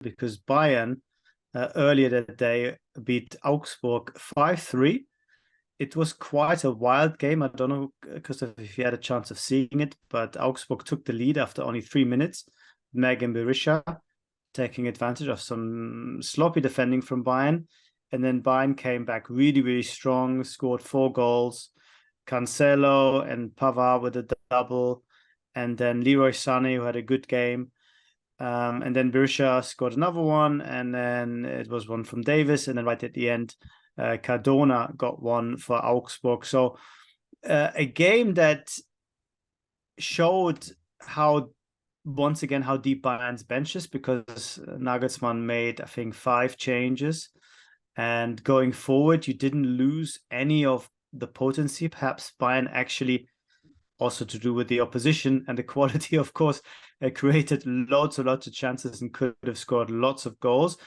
because Bayern earlier that day beat Augsburg 5-3. It was quite a wild game. I don't know, Christoph, if you had a chance of seeing it, but Augsburg took the lead after only 3 minutes. Megan Berisha taking advantage of some sloppy defending from Bayern. And then Bayern came back really, really strong, scored 4 goals. Cancelo and Pavard with a double. And then Leroy Sané, who had a good game. And then Berisha scored another one. And then it was one from Davis. And then right at the end, Cardona got one for Augsburg. So a game that showed once again how deep Bayern's bench is, because Nagelsmann made, I think, 5 changes. And going forward, you didn't lose any of the potency. Perhaps Bayern actually, also to do with the opposition and the quality, of course, created lots of chances and could have scored lots of goals.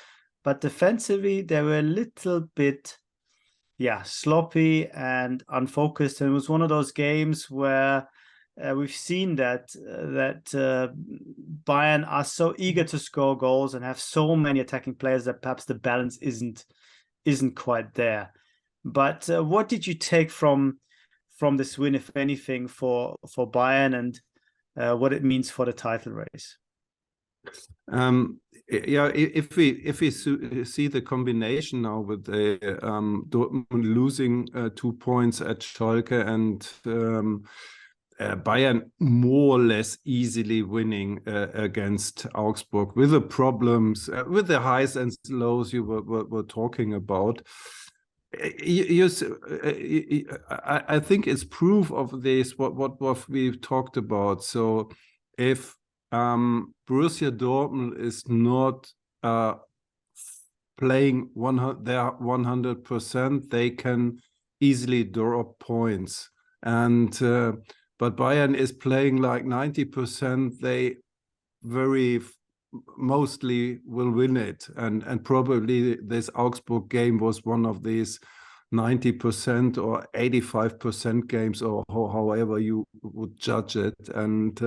But defensively, they were a little bit, sloppy and unfocused. And it was one of those games where we've seen that Bayern are so eager to score goals and have so many attacking players that perhaps the balance isn't quite there. But what did you take from this win, if anything, for Bayern, and what it means for the title race? If we see the combination now with the Dortmund losing 2 points at Schalke and Bayern more or less easily winning against Augsburg, with the problems, with the highs and lows you were talking about. I think it's proof of this, what we've talked about. So if Borussia Dortmund is not playing their 100%, they can easily drop points. And but Bayern is playing like 90%. They mostly will win it, and probably this Augsburg game was one of these 90% or 85% games, or however you would judge it. And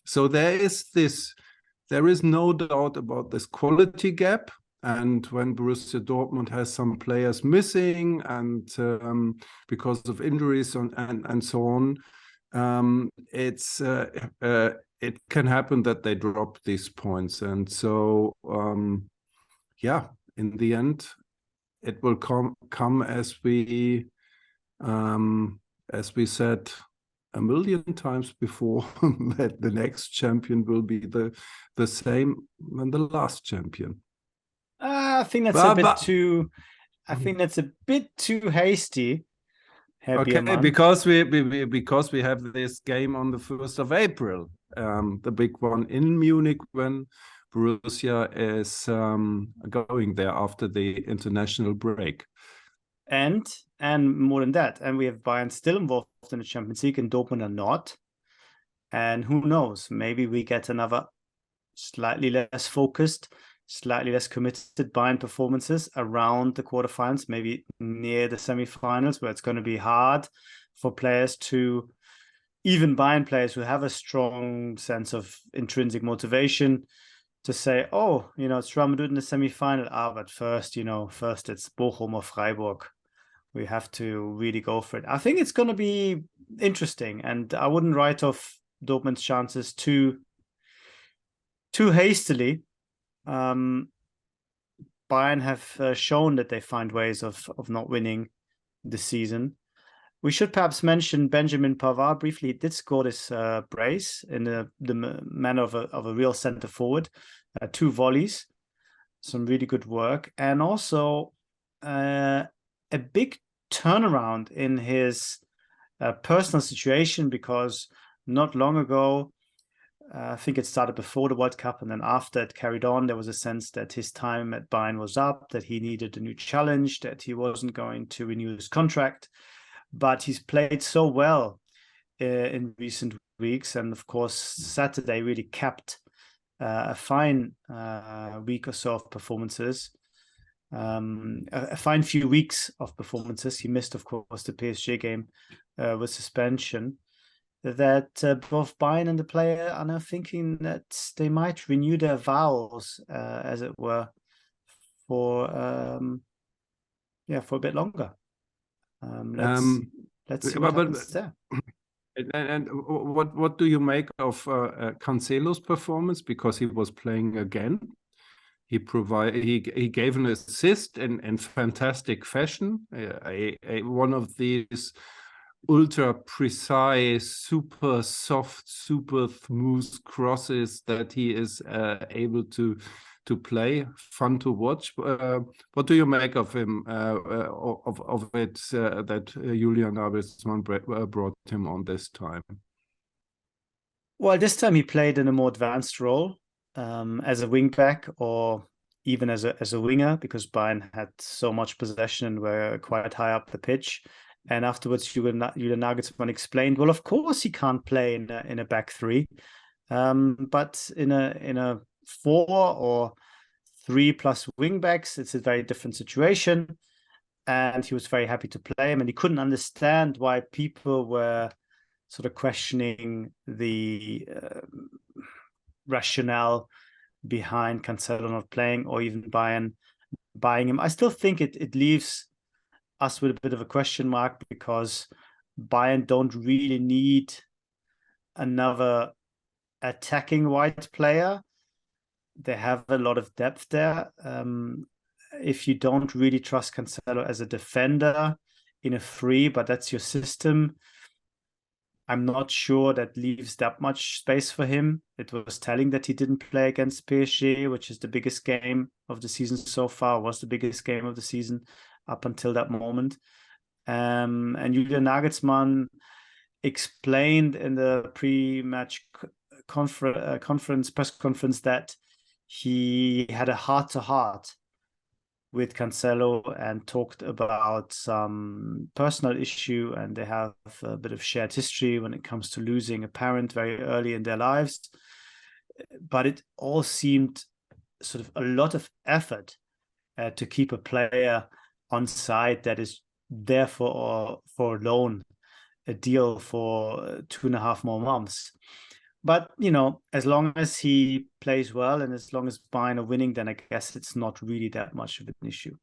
so there is no doubt about this quality gap. And when Borussia Dortmund has some players missing and because of injuries and so on, it can happen that they drop these points. And so in the end, it will come as we said a million times before, that the next champion will be the same than the last champion. I think that's a bit too. I think that's a bit too hasty. Okay, because we have this game on the 1st of April, the big one in Munich, when Borussia is going there after the international break. And more than that, and we have Bayern still involved in the Champions League and Dortmund are not. And who knows, maybe we get another slightly less focused, slightly less committed Bayern performances around the quarterfinals, maybe near the semifinals, where it's going to be hard for players to, even Bayern players who have a strong sense of intrinsic motivation, to say, oh, it's Real Madrid in the semi-final. But first it's Bochum or Freiburg. We have to really go for it. I think it's going to be interesting, and I wouldn't write off Dortmund's chances too hastily. Bayern have shown that they find ways of not winning this season. We should perhaps mention Benjamin Pavard briefly. He did score this brace in the manner of a real centre forward. 2 volleys, some really good work, and also a big turnaround in his personal situation, because not long ago, I think it started before the World Cup, and then after it carried on, there was a sense that his time at Bayern was up, that he needed a new challenge, that he wasn't going to renew his contract. But he's played so well in recent weeks, and of course Saturday really capped a fine week or so of performances, a fine few weeks of performances. He missed, of course, the PSG game with suspension. that both Bayern and the player are now thinking that they might renew their vows, as it were, for for a bit longer. Let's see what happens there. And what do you make of Cancelo's performance? Because he was playing again. He gave an assist in fantastic fashion. One of these ultra precise, super soft, super smooth crosses that he is able to play, fun to watch. What do you make of him, of it that Julian Nagelsmann brought him on this time? Well, this time he played in a more advanced role, as a wing back or even as a winger, because Bayern had so much possession and were quite high up the pitch. And afterwards, Julian Nagelsmann explained, well, of course he can't play in a back three, but in a 4 or 3+ wing backs, it's a very different situation. And he was very happy to play him, and he couldn't understand why people were sort of questioning the rationale behind Cancelo not playing, or even Bayern buying him. I still think it leaves us with a bit of a question mark, because Bayern don't really need another attacking white player. They have a lot of depth there. If you don't really trust Cancelo as a defender in a free, but that's your system, I'm not sure that leaves that much space for him. It was telling that he didn't play against PSG, which is the biggest game of the season so far, was the biggest game of the season up until that moment. And Julian Nagelsmann explained in the pre-match press conference that he had a heart-to-heart with Cancelo and talked about some personal issue, and they have a bit of shared history when it comes to losing a parent very early in their lives. But it all seemed sort of a lot of effort to keep a player on side that is there for loan, a deal for 2.5 more months. But, as long as he plays well and as long as Bayern are winning, then I guess it's not really that much of an issue.